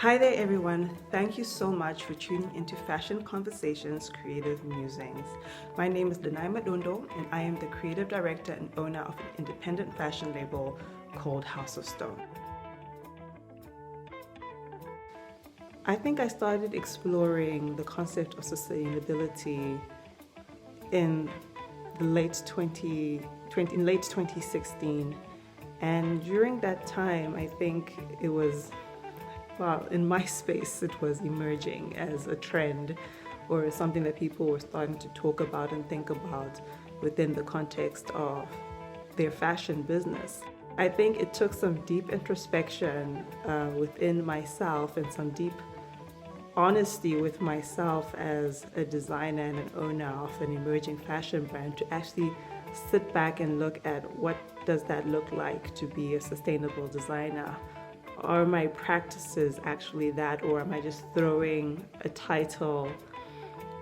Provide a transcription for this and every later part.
Hi there everyone, thank you so much for tuning into Fashion Conversations Creative Musings. My name is Danayi Madondo and I am the creative director and owner of an independent fashion label called Haus Of Stone. I think I started exploring the concept of sustainability in late 2016, and during that time I think it was, well, in my space, it was emerging as a trend or something that people were starting to talk about and think about within the context of their fashion business. I think it took some deep introspection within myself and some deep honesty with myself as a designer and an owner of an emerging fashion brand to actually sit back and look at what does that look like to be a sustainable designer. Are my practices actually that, or am I just throwing a title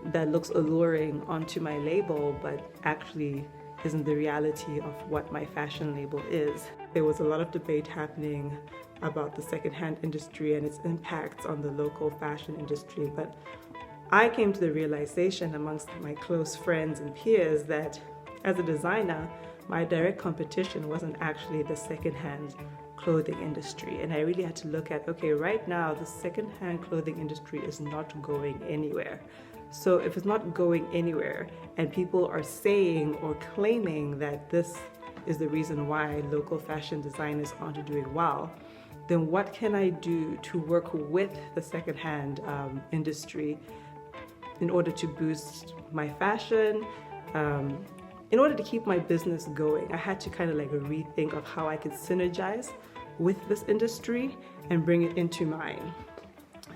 that looks alluring onto my label but actually isn't the reality of what my fashion label is? There was a lot of debate happening about the secondhand industry and its impacts on the local fashion industry, but I came to the realization amongst my close friends and peers that as a designer, my direct competition wasn't actually the secondhand clothing industry. And I really had to look at, okay, right now the secondhand clothing industry is not going anywhere. So if it's not going anywhere and people are saying or claiming that this is the reason why local fashion designers aren't doing well, then what can I do to work with the secondhand industry in order to boost my fashion, in order to keep my business going? I had to kind of like rethink of how I could synergize with this industry and bring it into mine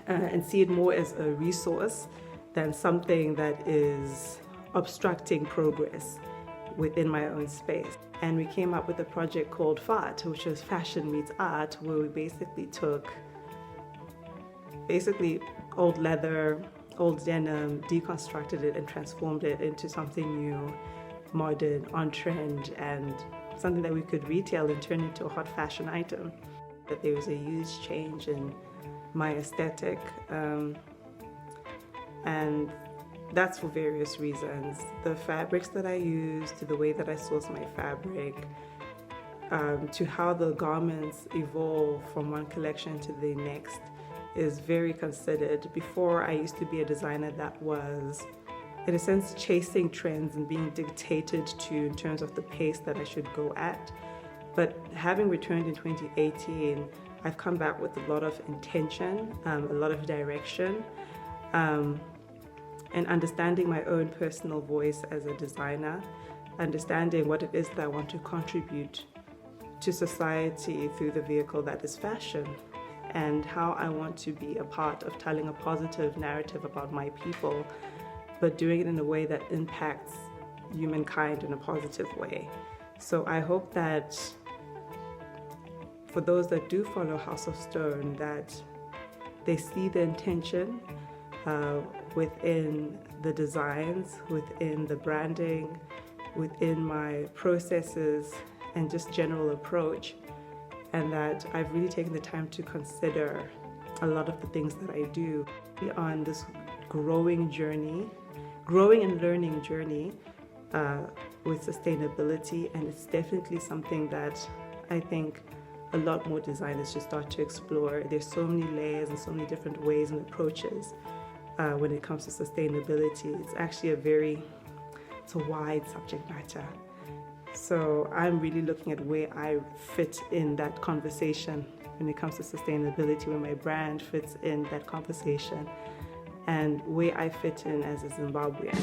and see it more as a resource than something that is obstructing progress within my own space. And we came up with a project called FART, which is Fashion Meets Art, where we basically took old leather, old denim, deconstructed it and transformed it into something new, modern, on trend, and something that we could retail and turn into a hot fashion item. That there was a huge change in my aesthetic, and that's for various reasons. The fabrics that I use, to the way that I source my fabric, to how the garments evolve from one collection to the next is very considered. Before, I used to be a designer that was, in a sense, chasing trends and being dictated to in terms of the pace that I should go at. But having returned in 2018, I've come back with a lot of intention, a lot of direction, and understanding my own personal voice as a designer, understanding what it is that I want to contribute to society through the vehicle that is fashion, and how I want to be a part of telling a positive narrative about my people, but doing it in a way that impacts humankind in a positive way. So I hope that for those that do follow Haus Of Stone, that they see the intention within the designs, within the branding, within my processes, and just general approach, and that I've really taken the time to consider a lot of the things that I do on this growing and learning journey with sustainability. And it's definitely something that I think a lot more designers should start to explore. There's so many layers and so many different ways and approaches when it comes to sustainability. It's actually it's a wide subject matter. So I'm really looking at where I fit in that conversation when it comes to sustainability, where my brand fits in that conversation, and where I fit in as a Zimbabwean.